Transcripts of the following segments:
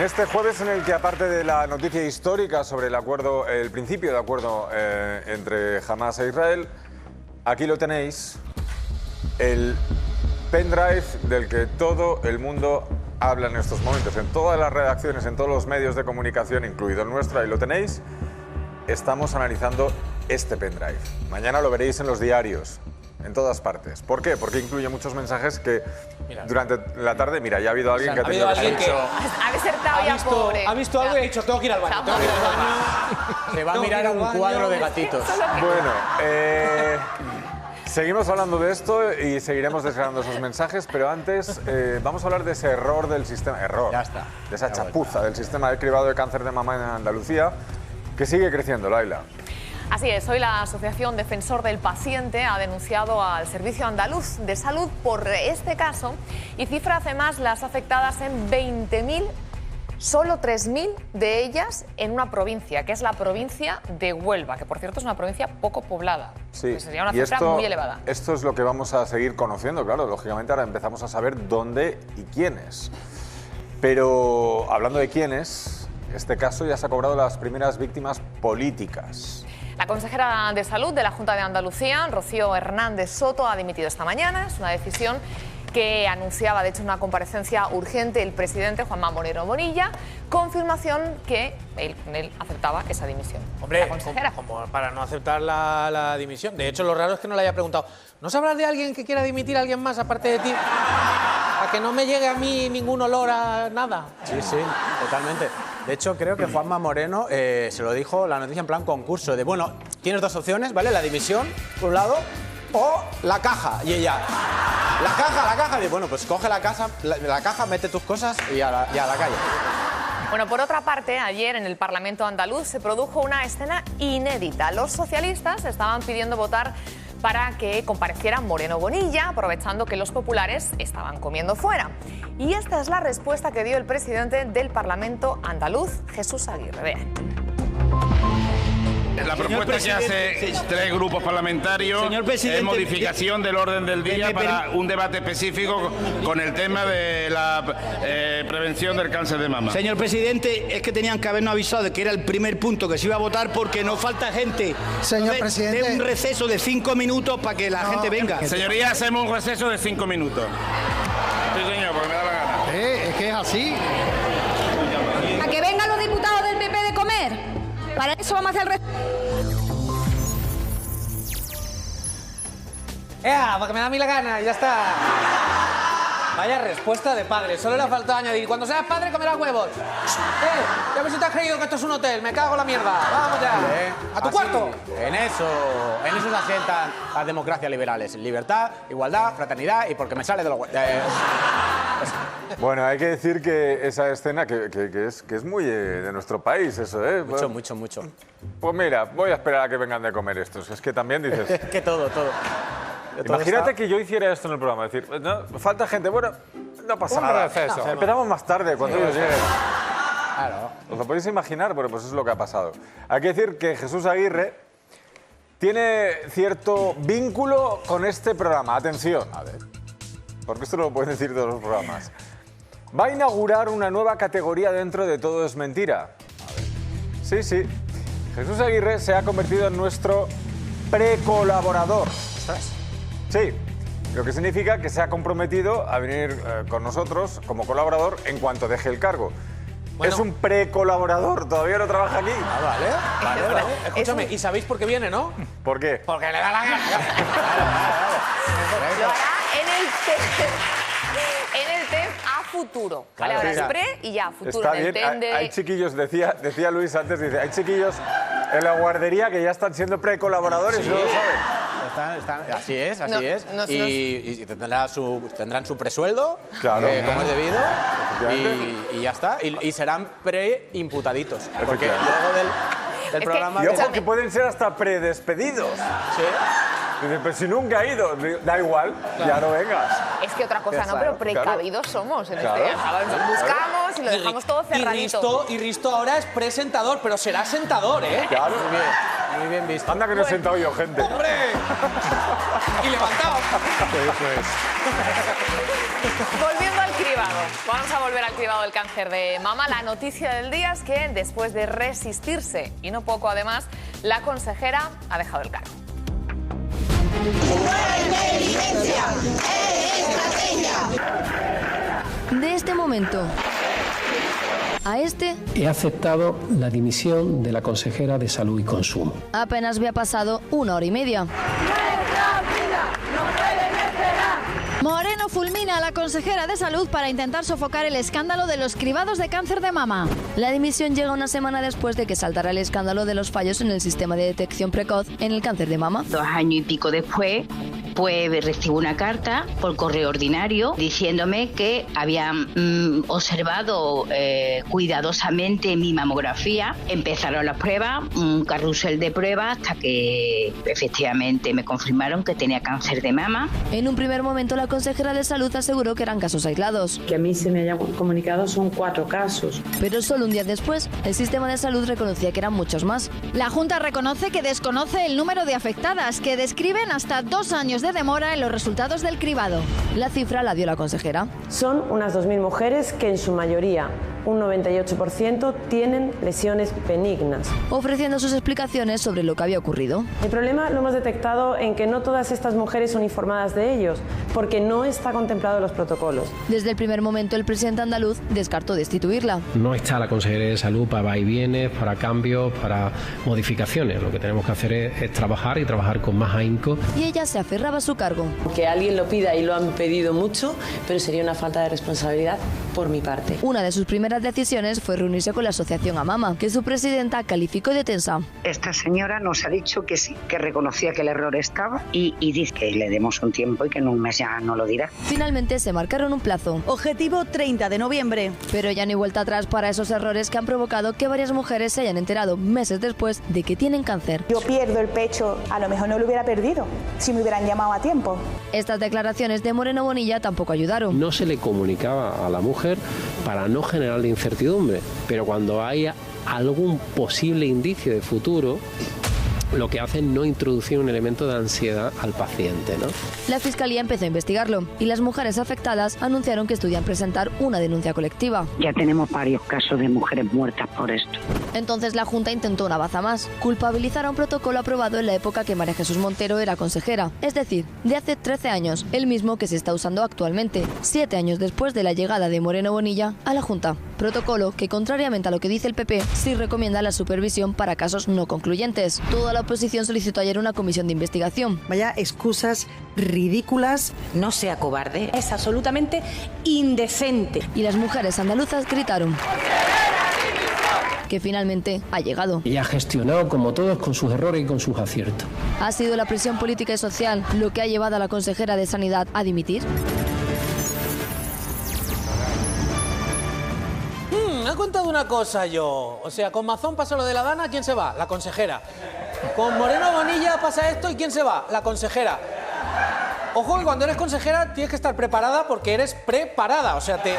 este jueves en el que, aparte de la noticia histórica sobre el acuerdo, el principio de acuerdo entre Hamás e Israel, aquí lo tenéis, el pendrive del que todo el mundo habla en estos momentos, en todas las redacciones, en todos los medios de comunicación, incluido el nuestro, ahí lo tenéis. Estamos analizando este pendrive. Mañana lo veréis en los diarios, en todas partes. ¿Por qué? Porque incluye muchos mensajes que durante la tarde, mira, ya ha habido alguien que ha tenido que... Ha desertado ya, pobre. Ha visto algo y ha dicho, tengo que ir al baño. Se va a mirar a un cuadro de gatitos. Bueno, seguimos hablando de esto y seguiremos desgranando esos mensajes, pero antes vamos a hablar de ese error del sistema, Ya está. de esa chapuza del sistema de cribado de cáncer de mama en Andalucía, que sigue creciendo, Laila. Así es, hoy la Asociación Defensor del Paciente ha denunciado al Servicio Andaluz de Salud por este caso y cifra además las afectadas en 20.000, solo 3.000 de ellas en una provincia, que es la provincia de Huelva, que por cierto es una provincia poco poblada. Sí, que sería una y cifra muy elevada. Esto es lo que vamos a seguir conociendo, claro, lógicamente ahora empezamos a saber dónde y quiénes. Pero hablando de quiénes, este caso ya se ha cobrado las primeras víctimas políticas. La consejera de Salud de la Junta de Andalucía, Rocío Hernández Soto, ha dimitido esta mañana. Es una decisión que anunciaba, de hecho, en una comparecencia urgente el presidente Juanma Moreno Bonilla, confirmación que él aceptaba esa dimisión. Hombre, la consejera. como para no aceptar la dimisión. De hecho, lo raro es que no le haya preguntado, ¿no sabrás de alguien que quiera dimitir a alguien más aparte de ti? Para que no me llegue a mí ningún olor a nada. Sí, sí, totalmente. De hecho, creo que Juanma Moreno se lo dijo la noticia en plan concurso, de bueno, tienes dos opciones, ¿vale? La dimisión, por un lado, o la caja. Y ella, la caja. Y bueno, pues coge la caja, mete tus cosas y a la calle. Bueno, por otra parte, ayer en el Parlamento andaluz se produjo una escena inédita. Los socialistas estaban pidiendo votar para que compareciera Moreno Bonilla, aprovechando que los populares estaban comiendo fuera. Y esta es la respuesta que dio el presidente del Parlamento andaluz, Jesús Aguirre. Vean. La propuesta que hace tres grupos parlamentarios es modificación del orden del día para un debate específico con el tema de la prevención del cáncer de mama. Señor presidente, es que tenían que habernos avisado de que era el primer punto que se iba a votar porque nos falta gente. Señor presidente, de un receso de 5 minutos para que la gente venga. Señoría, hacemos un receso de 5 minutos. Sí, señor, porque me da la gana. es que es así. A que vengan los diputados del PP de comer. Para eso vamos a hacer el Porque me da a mí la gana, ya está. Vaya respuesta de padre, solo le ha faltado añadir, cuando seas padre comerás huevos. Ya ves si te has creído que esto es un hotel, me cago en la mierda. Vamos ya. A tu cuarto. En eso se asientan las democracias liberales. Libertad, igualdad, fraternidad y porque me sale de los huevos. Bueno, hay que decir que esa escena que es muy de nuestro país, eso, ¿eh? Mucho. Pues mira, voy a esperar a que vengan de comer estos. Es que también dices... que todo. Imagínate que yo hiciera esto en el programa, decir, no, falta gente, bueno, no pasa nada. Empezamos más tarde, cuando ellos lleguen. Claro. ¿Os lo podéis imaginar? Bueno, pues es lo que ha pasado. Hay que decir que Jesús Aguirre tiene cierto vínculo con este programa. Atención, a ver, porque esto no lo pueden decir todos los programas. Va a inaugurar una nueva categoría dentro de Todo es Mentira. A ver. Sí. Jesús Aguirre se ha convertido en nuestro precolaborador. Sí, lo que significa que se ha comprometido a venir con nosotros como colaborador en cuanto deje el cargo. Bueno. Es un precolaborador, todavía no trabaja aquí. Vale. Escúchame, ¿y sabéis por qué viene, no? ¿Por qué? Porque le da la gana. Lo hará en el TEM a futuro. Vale, ahora es pre y ya, futuro. Está en el bien, TEM de... hay chiquillos, decía Luis antes, dice, hay chiquillos en la guardería que ya están siendo precolaboradores y no lo saben. Así es. Y tendrán su presueldo, claro, como es debido, y ya está. Y serán preimputaditos. Porque luego del programa... Y ojo que pueden ser hasta predespedidos. Sí. Dice, pero si nunca ha ido, da igual, ya no vengas. Es que otra cosa no, pero precavidos somos en este. Buscamos y lo dejamos todo cerradito. Y Risto ahora es presentador, pero será sentador, ¿eh? Claro. Muy bien visto. Anda que no he sentado yo, gente. ¡Hombre! Y levantado. Eso es. Volviendo al cribado, vamos a volver al cribado del cáncer de mama. La noticia del día es que después de resistirse, y no poco además, la consejera ha dejado el cargo. De este momento a este, he aceptado la dimisión de la consejera de Salud y Consumo. Apenas había pasado 1 hora y media. Moreno fulmina a la consejera de Salud para intentar sofocar el escándalo de los cribados de cáncer de mama. La dimisión llega una semana después de que saltara el escándalo de los fallos en el sistema de detección precoz en el cáncer de mama. 2 años y pico después, pues recibo una carta por correo ordinario diciéndome que habían observado cuidadosamente mi mamografía. Empezaron las pruebas, un carrusel de pruebas, hasta que efectivamente me confirmaron que tenía cáncer de mama. En un primer momento la consejera de Salud aseguró que eran casos aislados. Que a mí se me haya comunicado son 4 casos. Pero solo un día después, el sistema de salud reconocía que eran muchos más. La Junta reconoce que desconoce el número de afectadas, que describen hasta 2 años de demora en los resultados del cribado. La cifra la dio la consejera. Son unas 2.000 mujeres que en su mayoría, un 98%, tienen lesiones benignas. Ofreciendo sus explicaciones sobre lo que había ocurrido. El problema lo hemos detectado en que no todas estas mujeres son informadas de ellos, porque no está contemplado en los protocolos. Desde el primer momento el presidente andaluz descartó destituirla. No está la Consejería de Salud para vaivienes, para cambios, para modificaciones. Lo que tenemos que hacer es trabajar y trabajar con más ahínco. Y ella se aferraba a su cargo. Que alguien lo pida y lo han pedido mucho, pero sería una falta de responsabilidad por mi parte. Una de sus primeras decisiones fue reunirse con la asociación Amama, que su presidenta calificó de tensa. Esta señora nos ha dicho que sí, que reconocía que el error estaba y dice que le demos un tiempo y que en un mes ya no lo dirá. Finalmente se marcaron un plazo. Objetivo 30 de noviembre. Pero ya no hay vuelta atrás para esos errores que han provocado que varias mujeres se hayan enterado meses después de que tienen cáncer. Yo pierdo el pecho, a lo mejor no lo hubiera perdido si me hubieran llamado a tiempo. Estas declaraciones de Moreno Bonilla tampoco ayudaron. No se le comunicaba a la mujer para no generarle incertidumbre, pero cuando hay algún posible indicio de futuro, lo que hace es no introducir un elemento de ansiedad al paciente, ¿no? La Fiscalía empezó a investigarlo y las mujeres afectadas anunciaron que estudian presentar una denuncia colectiva. Ya tenemos varios casos de mujeres muertas por esto. Entonces la Junta intentó una baza más, culpabilizar a un protocolo aprobado en la época que María Jesús Montero era consejera, es decir, de hace 13 años, el mismo que se está usando actualmente, 7 años después de la llegada de Moreno Bonilla a la Junta. Protocolo que, contrariamente a lo que dice el PP, sí recomienda la supervisión para casos no concluyentes. Toda la oposición solicitó ayer una comisión de investigación. Vaya excusas ridículas. No sea cobarde. Es absolutamente indecente. Y las mujeres andaluzas gritaron que finalmente ha llegado. Y ha gestionado como todos con sus errores y con sus aciertos. ¿Ha sido la presión política y social lo que ha llevado a la consejera de Sanidad a dimitir? Me he contado una cosa yo. O sea, con Mazón pasa lo de la Dana, ¿quién se va? La consejera. Con Moreno Bonilla pasa esto, ¿y quién se va? La consejera. Ojo que cuando eres consejera tienes que estar preparada porque eres preparada. O sea, te...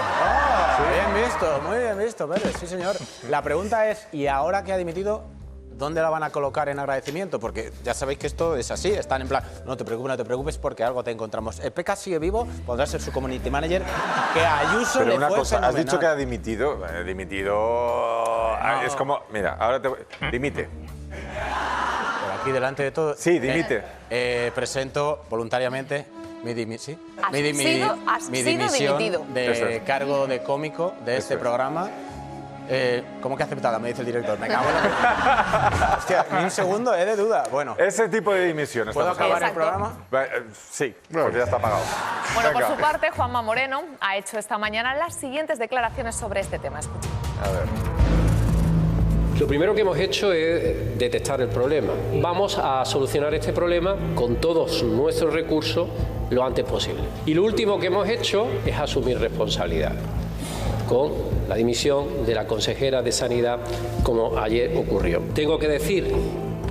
Muy bien visto, Pérez, sí señor. La pregunta es, ¿y ahora que ha dimitido, dónde la van a colocar en agradecimiento? Porque ya sabéis que esto es así, están en plan, no te preocupes porque algo te encontramos. El PK sigue vivo, podrá ser su community manager, que a Ayuso Pero le una fue cosa, fenomenal. has dicho que ha dimitido. Es como, mira, ahora te dimite. Por aquí delante de todo. Sí, dimite. Presento voluntariamente mi dimisión dimitido. de cargo de cómico de este programa. ¿Cómo que aceptada? Me dice el director. Me cago en la... Hostia, ni un segundo, de duda. Bueno. Ese tipo de dimisión. ¿Puedo acabar el programa? Sí, porque ya está apagado. Bueno, Venga. por su parte, Juanma Moreno ha hecho esta mañana las siguientes declaraciones sobre este tema. Escuchen. A ver. Lo primero que hemos hecho es detectar el problema. Vamos a solucionar este problema con todos nuestros recursos lo antes posible. Y lo último que hemos hecho es asumir responsabilidad con la dimisión de la consejera de Sanidad, como ayer ocurrió. Tengo que decir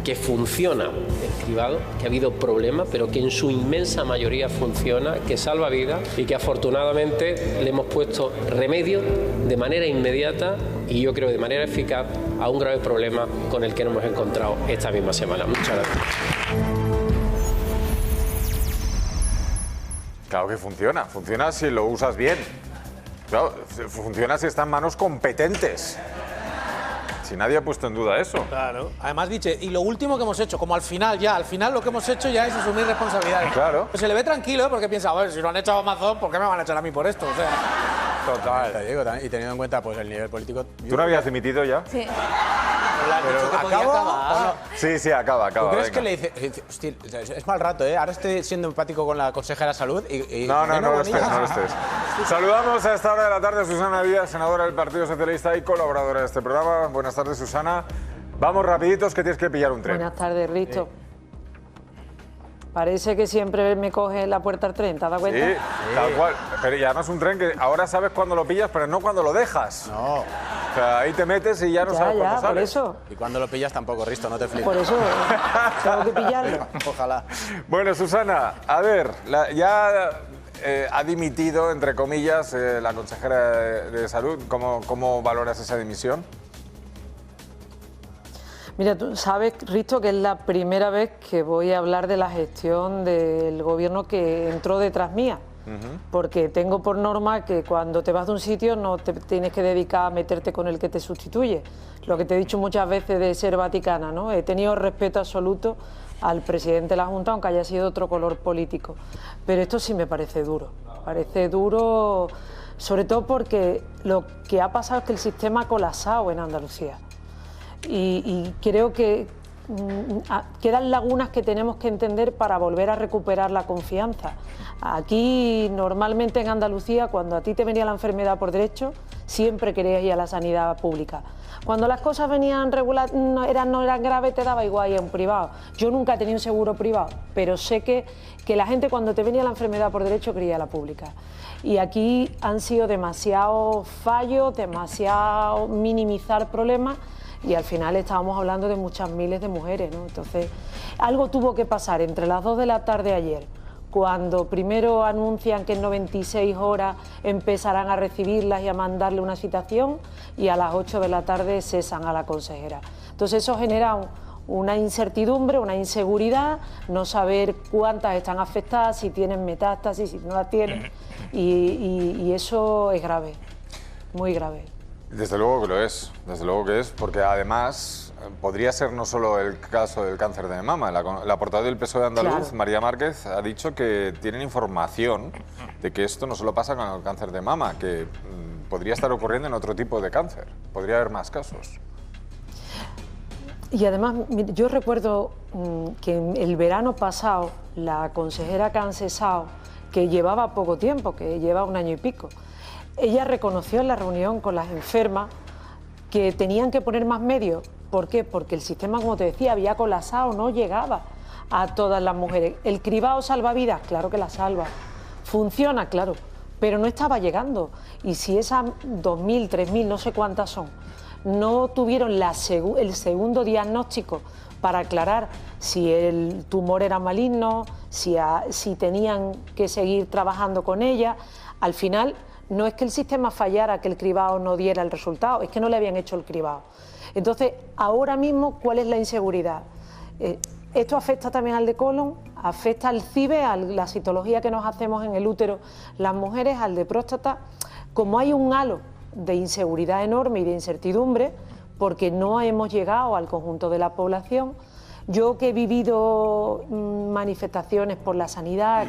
que funciona el cribado, que ha habido problemas, pero que en su inmensa mayoría funciona, que salva vidas y que afortunadamente le hemos puesto remedio de manera inmediata y yo creo de manera eficaz a un grave problema con el que nos hemos encontrado esta misma semana. Muchas gracias. Claro que funciona. Funciona si lo usas bien. Claro, funciona si está en manos competentes. Si nadie ha puesto en duda eso. Claro. Además, dice, y lo último que hemos hecho, como al final lo que hemos hecho ya es asumir responsabilidades. Claro. Pues se le ve tranquilo porque piensa, a ver, si lo han echado a Amazon, ¿por qué me van a echar a mí por esto? O sea, Total. Te digo, y teniendo en cuenta pues el nivel político. ¿Tú no habías dimitido ya? Sí. Pero ¿acaba? Sí, acaba. ¿Tú crees venga. que le dice, hostia, es mal rato, ¿eh? Ahora estoy siendo empático con la consejera de salud y No Moreno lo estés, Bonilla. no lo estés. Saludamos a esta hora de la tarde a Susana Díaz, senadora del Partido Socialista y colaboradora de este programa. Buenas tardes, Susana. Vamos rapiditos, que tienes que pillar un tren. Buenas tardes, Risto. Parece que siempre me coge la puerta al tren, ¿te has dado cuenta? Sí, tal cual. Pero y además un tren que ahora sabes cuándo lo pillas, pero no cuando lo dejas. No. O sea, ahí te metes y ya no sabes cuándo sales. por eso. Y cuando lo pillas tampoco, Risto, no te flipes. Por eso tengo que pillarlo. Ojalá. Bueno, Susana, a ver, ha dimitido, entre comillas, la consejera de Salud. ¿Cómo valoras esa dimisión? Mira, tú sabes, Risto, que es la primera vez que voy a hablar de la gestión del gobierno que entró detrás mía. Porque tengo por norma que cuando te vas de un sitio no te tienes que dedicar a meterte con el que te sustituye. Lo que te he dicho muchas veces de ser vaticana, ¿no? He tenido respeto absoluto al presidente de la Junta, aunque haya sido otro color político. Pero esto sí me parece duro. Parece duro, sobre todo porque lo que ha pasado es que el sistema ha colapsado en Andalucía. Y creo que quedan lagunas que tenemos que entender para volver a recuperar la confianza. Aquí, normalmente en Andalucía, cuando a ti te venía la enfermedad por derecho, siempre querías ir a la sanidad pública. Cuando las cosas venían regular, no eran graves, te daba igual ir a un privado. Yo nunca he tenido un seguro privado, pero sé que la gente cuando te venía la enfermedad por derecho quería ir a la pública. Y aquí han sido demasiados fallos, demasiado minimizar problemas, y al final estábamos hablando de muchas miles de mujeres, ¿no? Entonces, algo tuvo que pasar entre las 2 de la tarde ayer, cuando primero anuncian que en 96 horas empezarán a recibirlas y a mandarle una citación, y a las 8 de la tarde cesan a la consejera. Entonces eso genera una incertidumbre, una inseguridad, no saber cuántas están afectadas, si tienen metástasis, si no las tienen, y eso es grave, muy grave. Desde luego que lo es, porque además podría ser no solo el caso del cáncer de mama. La portavoz del PSOE de Andaluz, claro, María Márquez, ha dicho que tienen información de que esto no solo pasa con el cáncer de mama, que podría estar ocurriendo en otro tipo de cáncer, podría haber más casos. Y además, yo recuerdo que el verano pasado, la consejera que han cesado, que llevaba poco tiempo, que lleva 1 año y pico, ella reconoció en la reunión con las enfermas que tenían que poner más medios. ¿Por qué? Porque el sistema, como te decía, había colapsado, no llegaba a todas las mujeres. ¿El cribado salva vidas? Claro que la salva. ¿Funciona? Claro, pero no estaba llegando. Y si esas 2.000, 3.000, no sé cuántas son, no tuvieron el segundo diagnóstico para aclarar si el tumor era maligno, si tenían que seguir trabajando con ella, al final no es que el sistema fallara, que el cribado no diera el resultado, es que no le habían hecho el cribado. Entonces, ahora mismo, ¿cuál es la inseguridad? Esto afecta también al de colon, afecta al CIBE, a la citología que nos hacemos en el útero las mujeres, al de próstata. Como hay un halo de inseguridad enorme y de incertidumbre, porque no hemos llegado al conjunto de la población. Yo que he vivido manifestaciones por la sanidad,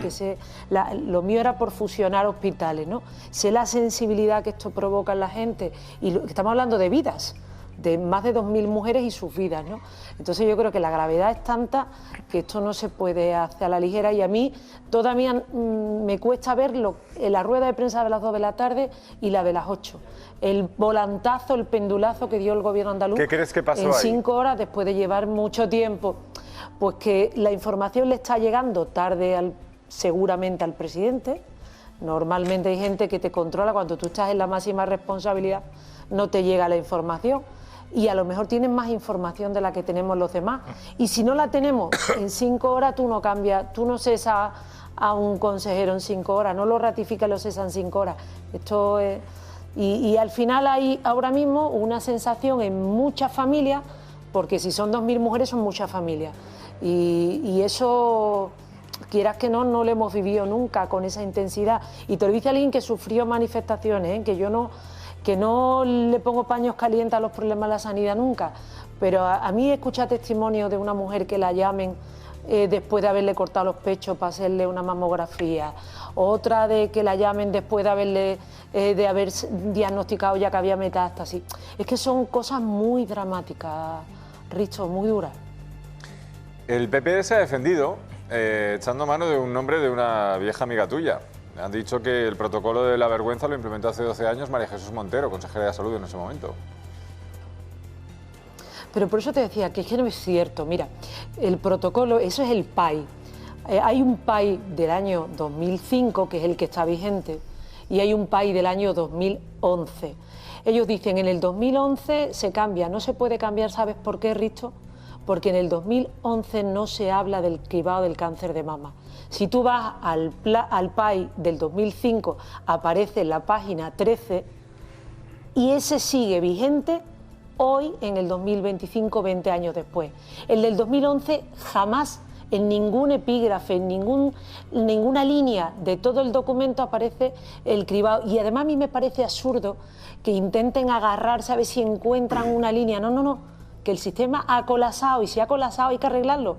lo mío era por fusionar hospitales, ¿no? Sé la sensibilidad que esto provoca en la gente, y estamos hablando de vidas, de más de 2.000 mujeres y sus vidas, ¿no? Entonces yo creo que la gravedad es tanta que esto no se puede hacer a la ligera, y a mí todavía me cuesta verlo en la rueda de prensa de las 2 de la tarde y la de las 8. El volantazo, el pendulazo que dio el gobierno andaluz. ¿Qué crees que pasó en ahí? 5 horas, después de llevar mucho tiempo, pues que la información le está llegando tarde seguramente al presidente. Normalmente hay gente que te controla cuando tú estás en la máxima responsabilidad, no te llega la información. y a lo mejor tienen más información de la que tenemos los demás. Y si no la tenemos en 5 horas, tú no cambias, tú no cesas a un consejero en 5 horas, no lo ratifica y lo cesa en 5 horas. Esto es... Y al final hay ahora mismo una sensación en muchas familias, porque si son 2.000 mujeres son muchas familias. Y eso, quieras que no lo hemos vivido nunca con esa intensidad. Y te lo dice alguien que sufrió manifestaciones, que yo no le pongo paños calientes a los problemas de la sanidad nunca, pero a mí escuchar testimonios de una mujer que la llamen después de haberle cortado los pechos para hacerle una mamografía, otra de que la llamen después de haber diagnosticado ya que había metástasis. Es que son cosas muy dramáticas, Risto, muy duras. El PP se ha defendido echando mano de un nombre de una vieja amiga tuya. Han dicho que el protocolo de la vergüenza lo implementó hace 12 años María Jesús Montero, consejera de Salud en ese momento. Pero por eso te decía que es que no es cierto. Mira, el protocolo, eso es el PAI. Hay un PAI del año 2005, que es el que está vigente, y hay un PAI del año 2011. Ellos dicen, en el 2011 se cambia, no se puede cambiar, ¿sabes por qué, Risto? Porque en el 2011 no se habla del cribado del cáncer de mama. Si tú vas al PAI del 2005, aparece en la página 13 y ese sigue vigente hoy en el 2025, 20 años después. El del 2011 jamás, en ningún epígrafe, en ninguna línea de todo el documento aparece el cribado. Y además a mí me parece absurdo que intenten agarrarse a ver si encuentran una línea. No, que el sistema ha colapsado y si ha colapsado hay que arreglarlo.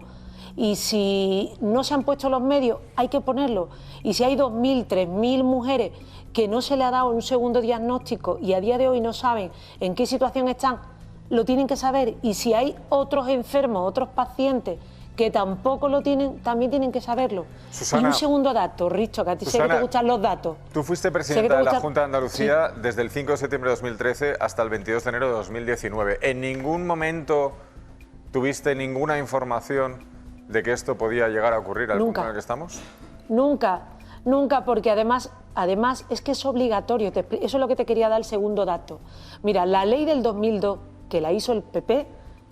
Y si no se han puesto los medios, hay que ponerlo. Y si hay 2.000, 3.000 mujeres que no se le ha dado un segundo diagnóstico y a día de hoy no saben en qué situación están, lo tienen que saber. Y si hay otros enfermos, otros pacientes que tampoco lo tienen, también tienen que saberlo. Susana, y un segundo dato, Risto, que a ti sé que te gustan los datos. Tú fuiste presidenta de la Junta de Andalucía desde el 5 de septiembre de 2013 hasta el 22 de enero de 2019. ¿En ningún momento tuviste ninguna información de que esto podía llegar a ocurrir al punto en el que estamos? Nunca, porque además es que es obligatorio. Eso es lo que te quería dar el segundo dato. Mira, la ley del 2002, que la hizo el PP,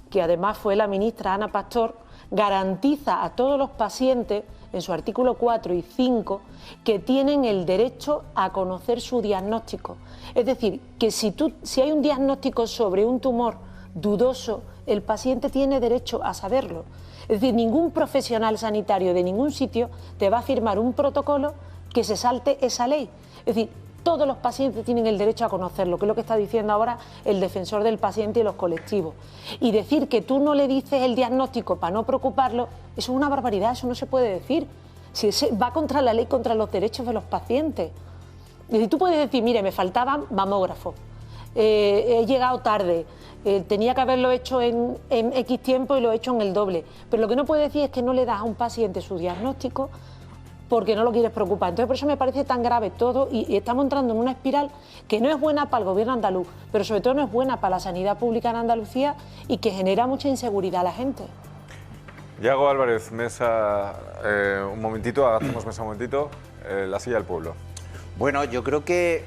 que además fue la ministra Ana Pastor, garantiza a todos los pacientes, en su artículo 4 y 5, que tienen el derecho a conocer su diagnóstico. Es decir, que si hay un diagnóstico sobre un tumor dudoso, el paciente tiene derecho a saberlo. Es decir, ningún profesional sanitario de ningún sitio te va a firmar un protocolo que se salte esa ley. Es decir, todos los pacientes tienen el derecho a conocerlo, que es lo que está diciendo ahora el defensor del paciente y los colectivos. Y decir que tú no le dices el diagnóstico para no preocuparlo, eso es una barbaridad, eso no se puede decir. Si va contra la ley, contra los derechos de los pacientes. Es decir, tú puedes decir, mire, me faltaban mamógrafos, he llegado tarde, tenía que haberlo hecho en X tiempo y lo he hecho en el doble. Pero lo que no puedes decir es que no le das a un paciente su diagnóstico porque no lo quieres preocupar. Entonces, por eso me parece tan grave todo y estamos entrando en una espiral que no es buena para el gobierno andaluz, pero sobre todo no es buena para la sanidad pública en Andalucía y que genera mucha inseguridad a la gente. Yago Álvarez, mesa, un momentito, hacemos mesa un momentito, la silla del pueblo. Bueno, yo creo que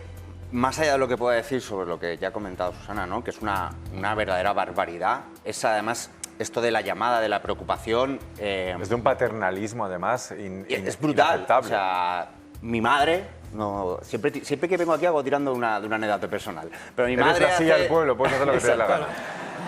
más allá de lo que pueda decir sobre lo que ya ha comentado Susana, ¿no?, que es una verdadera barbaridad, es además esto de la llamada, de la preocupación... es de un paternalismo, además, es brutal. O sea, mi madre... No, siempre que vengo aquí hago tirando de una anécdota personal. Pero mi madre la silla del pueblo, puedes hacer lo que te dé la gana.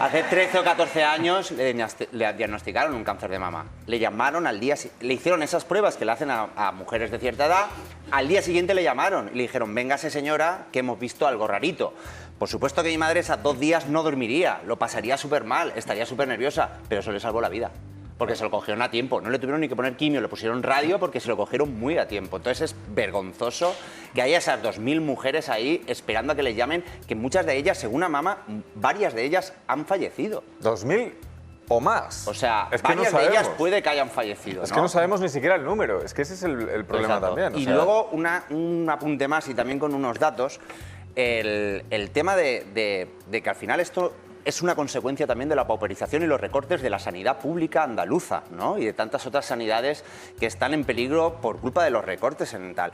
Hace 13 o 14 años le diagnosticaron un cáncer de mama. Le llamaron al día... Le hicieron esas pruebas que le hacen a mujeres de cierta edad. Al día siguiente le llamaron y le dijeron, véngase señora, que hemos visto algo rarito. Por supuesto que mi madre esos 2 días no dormiría, lo pasaría súper mal, estaría súper nerviosa, pero eso le salvó la vida. Porque se lo cogieron a tiempo, no le tuvieron ni que poner quimio, le pusieron radio porque se lo cogieron muy a tiempo. Entonces es vergonzoso que haya esas 2.000 mujeres ahí esperando a que les llamen, que muchas de ellas, según Amama, varias de ellas han fallecido. ¿2.000 o más? O sea, es que varias de ellas puede que hayan fallecido. Es que no sabemos ni siquiera el número, es que ese es el problema. Exacto. También. Y luego un apunte más y también con unos datos, el tema de que al final esto es una consecuencia también de la pauperización y los recortes de la sanidad pública andaluza, ¿no?, y de tantas otras sanidades que están en peligro por culpa de los recortes en tal.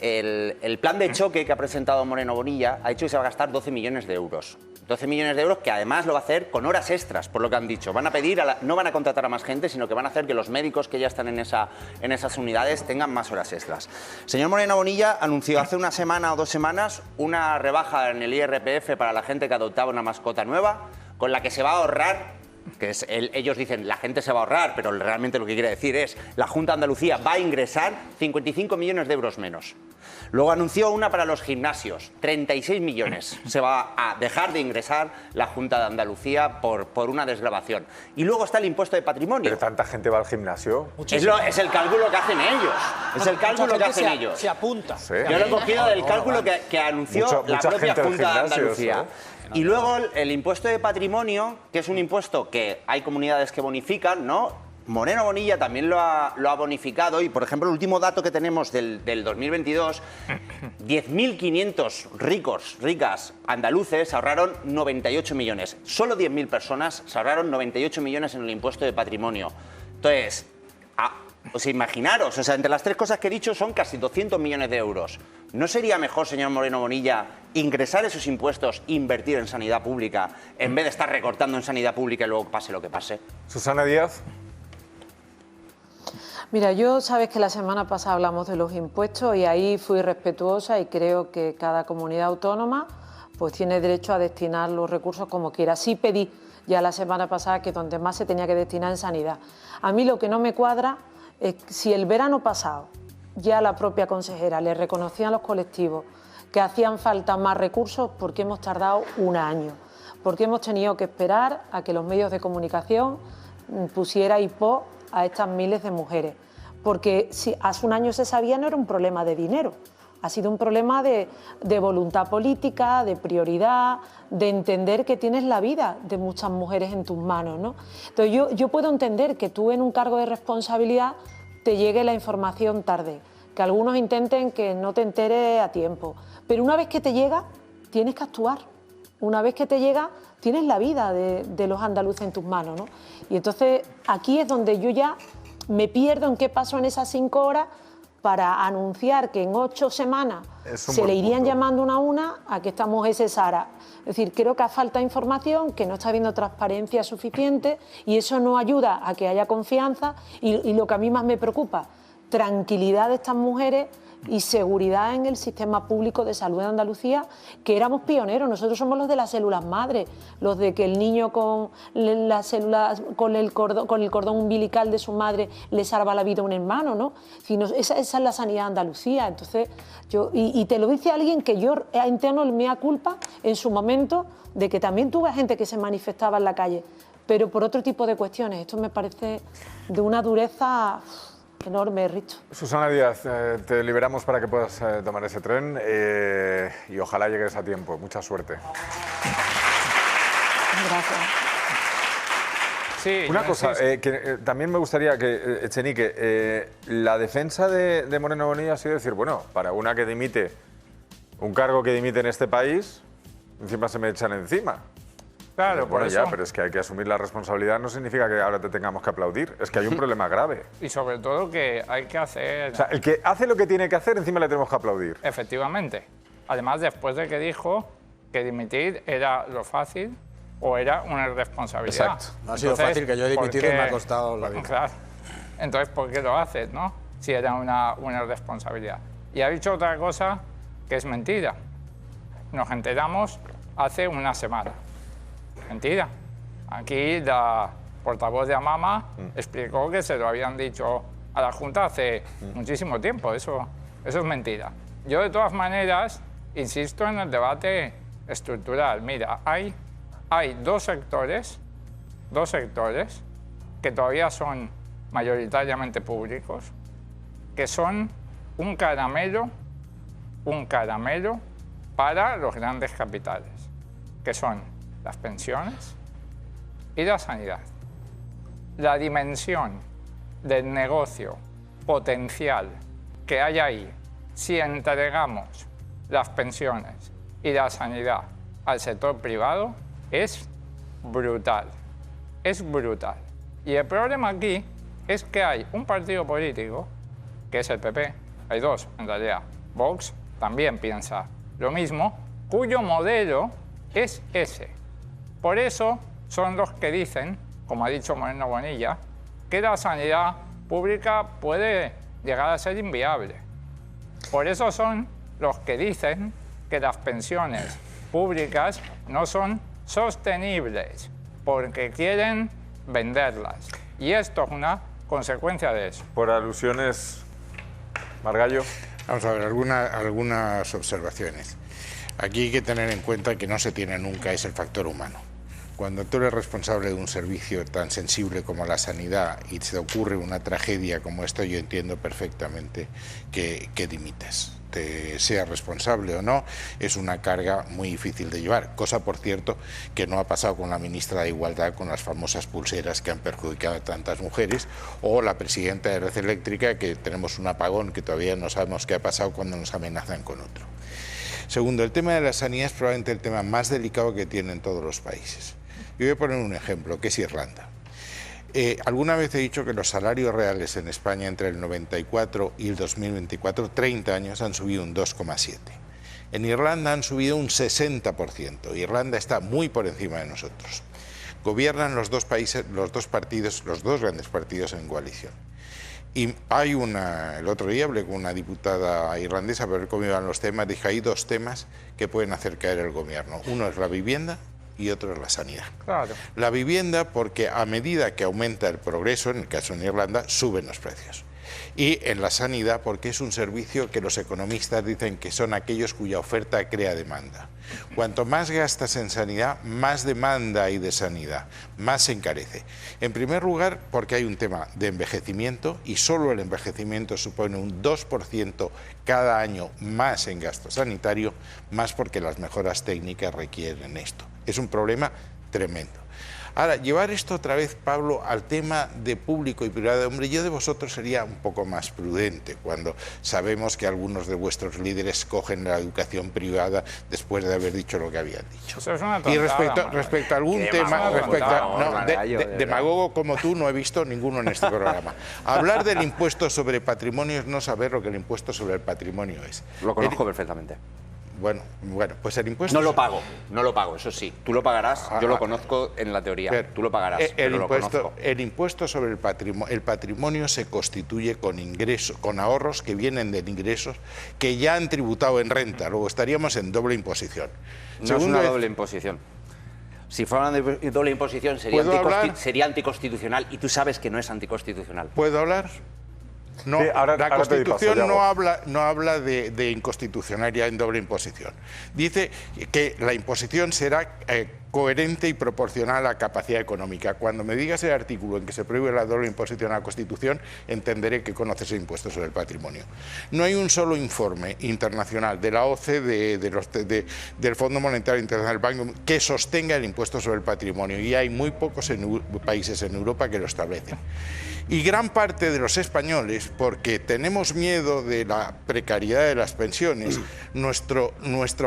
el plan de choque que ha presentado Moreno Bonilla ha dicho que se va a gastar 12 millones de euros. 12 millones de euros que además lo va a hacer con horas extras, por lo que han dicho. Van a pedir, no van a contratar a más gente, sino que van a hacer que los médicos que ya están en esas unidades tengan más horas extras. Señor Moreno Bonilla anunció hace una semana o 2 semanas una rebaja en el IRPF para la gente que adoptaba una mascota nueva, con la que se va a ahorrar, que es ellos dicen la gente se va a ahorrar, pero realmente lo que quiere decir es la Junta de Andalucía va a ingresar 55 millones de euros menos. Luego anunció una para los gimnasios, 36 millones. Se va a dejar de ingresar la Junta de Andalucía por una desgravación. Y luego está el impuesto de patrimonio. ¿Pero tanta gente va al gimnasio? Es el cálculo que hacen ellos. Es el cálculo que hacen ellos. Se apunta. Sí. Yo lo he cogido del cálculo que anunció la propia Junta de Andalucía. Y luego el impuesto de patrimonio, que es un impuesto que hay comunidades que bonifican, ¿no? Moreno Bonilla también lo ha bonificado y, por ejemplo, el último dato que tenemos del 2022, 10.500 ricas andaluces ahorraron 98 millones. Solo 10.000 personas se ahorraron 98 millones en el impuesto de patrimonio. Entonces, imaginaros, o sea, entre las 3 cosas que he dicho son casi 200 millones de euros. ¿No sería mejor, señor Moreno Bonilla, ingresar esos impuestos e invertir en sanidad pública en vez de estar recortando en sanidad pública y luego pase lo que pase? Susana Díaz. Mira, yo sabes que la semana pasada hablamos de los impuestos y ahí fui respetuosa y creo que cada comunidad autónoma pues tiene derecho a destinar los recursos como quiera. Sí pedí ya la semana pasada que donde más se tenía que destinar en sanidad. A mí lo que no me cuadra es si el verano pasado ya la propia consejera le reconocía a los colectivos que hacían falta más recursos, ¿por qué hemos tardado 1 año? ¿Por qué hemos tenido que esperar a que los medios de comunicación pusiera hipo a estas miles de mujeres? Porque si hace 1 año se sabía, no era un problema de dinero, ha sido un problema de voluntad política, de prioridad, de entender que tienes la vida de muchas mujeres en tus manos, ¿no? Entonces yo puedo entender que tú en un cargo de responsabilidad te llegue la información tarde, que algunos intenten que no te enteres a tiempo, pero una vez que te llega tienes que actuar, una vez que te llega tienes la vida de los andaluces en tus manos, ¿no? Y entonces aquí es donde yo ya me pierdo en qué pasó en esas 5 horas para anunciar que en 8 semanas se le irían llamando una a una a que esta mujer cesara. Es decir, creo que falta información, que no está habiendo transparencia suficiente y eso no ayuda a que haya confianza y lo que a mí más me preocupa, tranquilidad de estas mujeres y seguridad en el sistema público de salud de Andalucía, que éramos pioneros. Nosotros somos los de las células madre, los de que el niño con las células, con el cordón umbilical de su madre le salva la vida a un hermano, ¿no? Esa es la sanidad de Andalucía. Entonces, y te lo dice alguien que yo interno el mea culpa en su momento de que también tuve gente que se manifestaba en la calle, pero por otro tipo de cuestiones. Esto me parece de una dureza enorme, Richo. Susana Díaz, te liberamos para que puedas tomar ese tren y ojalá llegues a tiempo. Mucha suerte. Gracias. Sí, una cosa, que también me gustaría que, Echenique, la defensa de Moreno Bonilla ha sido decir, bueno, para una que dimite, un cargo que dimite en este país, encima se me echan encima. Claro, bueno, por eso. Ya, pero es que hay que asumir la responsabilidad, no significa que ahora te tengamos que aplaudir. Es que hay un problema grave. Y sobre todo que hay que hacer... O sea, el que hace lo que tiene que hacer, encima le tenemos que aplaudir. Efectivamente. Además, después de que dijo que dimitir era lo fácil o era una irresponsabilidad. Exacto. No ha sido fácil, que yo he dimitido y me ha costado la vida. Claro. Entonces, ¿por qué lo haces, no? Si era una irresponsabilidad. Y ha dicho otra cosa que es mentira. Nos enteramos hace una semana. Mentira. Aquí la portavoz de Amama explicó que se lo habían dicho a la Junta hace muchísimo tiempo. Eso es mentira. Yo, de todas maneras, insisto en el debate estructural. Mira, hay 2 sectores que todavía son mayoritariamente públicos, que son un caramelo para los grandes capitales, que son las pensiones y la sanidad. La dimensión del negocio potencial que hay ahí, si entregamos las pensiones y la sanidad al sector privado, es brutal. Es brutal. Y el problema aquí es que hay un partido político, que es el PP, hay 2 en realidad, Vox también piensa lo mismo, cuyo modelo es ese. Por eso son los que dicen, como ha dicho Moreno Bonilla, que la sanidad pública puede llegar a ser inviable. Por eso son los que dicen que las pensiones públicas no son sostenibles, porque quieren venderlas. Y esto es una consecuencia de eso. Por alusiones, Margallo. Vamos a ver, algunas observaciones. Aquí hay que tener en cuenta que no se tiene nunca es el factor humano. Cuando tú eres responsable de un servicio tan sensible como la sanidad y se ocurre una tragedia como esta, yo entiendo perfectamente que dimites. Te sea responsable o no, es una carga muy difícil de llevar. Cosa, por cierto, que no ha pasado con la ministra de Igualdad, con las famosas pulseras que han perjudicado a tantas mujeres, o la presidenta de Red Eléctrica, que tenemos un apagón que todavía no sabemos qué ha pasado cuando nos amenazan con otro. Segundo, el tema de la sanidad es probablemente el tema más delicado que tienen todos los países. Yo voy a poner un ejemplo, que es Irlanda. Alguna vez he dicho que los salarios reales en España entre el 94 y el 2024, 30 años, han subido un 2,7. En Irlanda han subido un 60%. Irlanda está muy por encima de nosotros. Gobiernan los dos países, los dos grandes partidos en coalición. Y hay el otro día hablé con una diputada irlandesa para ver cómo iban los temas. Dije, hay dos temas que pueden hacer caer el gobierno. Uno es la vivienda y otro es la sanidad. Claro. La vivienda, porque a medida que aumenta el progreso, en el caso de Irlanda, suben los precios. Y en la sanidad, porque es un servicio que los economistas dicen que son aquellos cuya oferta crea demanda. Cuanto más gastas en sanidad, más demanda hay de sanidad, más se encarece. En primer lugar, porque hay un tema de envejecimiento y solo el envejecimiento supone un 2% cada año más en gasto sanitario, más porque las mejoras técnicas requieren esto. Es un problema tremendo. Ahora, llevar esto otra vez, Pablo, al tema de público y privado, hombre, yo de vosotros sería un poco más prudente cuando sabemos que algunos de vuestros líderes cogen la educación privada después de haber dicho lo que habían dicho. Eso es una tontada, y respecto a algún tema, demagogo como tú no he visto ninguno en este programa. Hablar del impuesto sobre patrimonio es no saber lo que el impuesto sobre el patrimonio es. Lo conozco perfectamente. Bueno, pues el impuesto... No lo pago, eso sí. Tú lo pagarás, yo lo conozco en la teoría. Tú lo pagarás, pero lo conozco. El impuesto sobre el patrimonio se constituye con ingresos, con ahorros que vienen de ingresos que ya han tributado en renta. Luego estaríamos en doble imposición. No es una doble imposición. Si fuera una doble imposición sería anticonstitucional y tú sabes que no es anticonstitucional. ¿Puedo hablar? No, sí, la Constitución no habla de inconstitucionalidad en doble imposición. Dice que la imposición será coherente y proporcional a la capacidad económica. Cuando me digas el artículo en que se prohíbe la doble imposición a la Constitución, entenderé que conoces el impuesto sobre el patrimonio. No hay un solo informe internacional de la OCDE, del Fondo Monetario Internacional, Banco, que sostenga el impuesto sobre el patrimonio, y hay muy pocos países en Europa que lo establecen. Y gran parte de los españoles, porque tenemos miedo de la precariedad de las pensiones, nuestro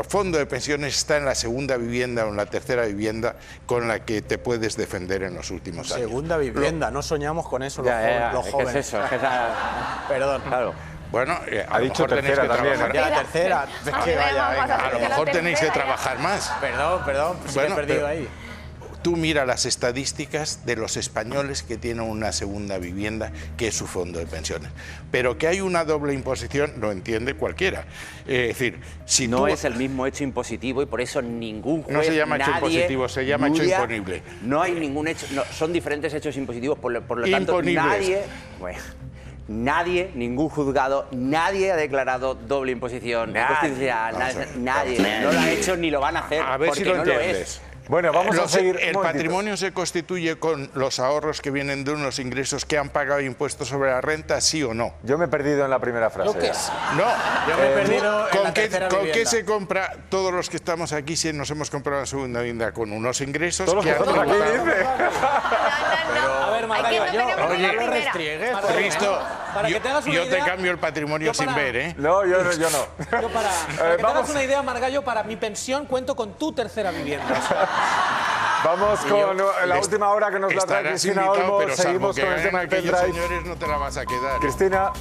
fondo de pensiones está en la segunda vivienda o en la tercera vivienda con la que te puedes defender en los últimos años. Segunda vivienda, no soñamos con eso los jóvenes. ¿Qué es eso? Perdón. Claro. Bueno, ha dicho tercera también. Ya, la tercera. A lo mejor tenéis que trabajar más. Perdón, sí que he perdido ahí. Tú mira las estadísticas de los españoles que tienen una segunda vivienda, que es su fondo de pensiones. Pero que hay una doble imposición lo entiende cualquiera. Es decir, si no es el mismo hecho impositivo y por eso ningún juez, no se llama hecho impositivo, se llama hecho imponible. No hay ningún hecho, son diferentes hechos impositivos, por lo tanto nadie, ningún juzgado, nadie ha declarado doble imposición constitucional, nadie, no lo ha hecho ni lo van a hacer. A ver si lo entiendes. Bueno, vamos a seguir. El patrimonio se constituye con los ahorros que vienen de unos ingresos que han pagado impuestos sobre la renta, ¿sí o no? Yo me he perdido en la primera frase. No, yo me he perdido en la tercera ¿Con vivienda. qué se compra todos los que estamos aquí si nos hemos comprado una segunda vivienda? Con unos ingresos todos que los que estamos aquí, dice. A ver, Margallo, Oye, no restriegues. Cristo, para que te hagas una yo te idea, cambio el patrimonio sin ver, ¿eh? No, yo no. Yo para que te hagas una idea, Margallo, para mi pensión cuento con tu tercera vivienda. Vamos con la última hora que nos la trae Cristina Olmos. Seguimos con el tema del pendrive. Señores, no te la vas a quedar. Cristina.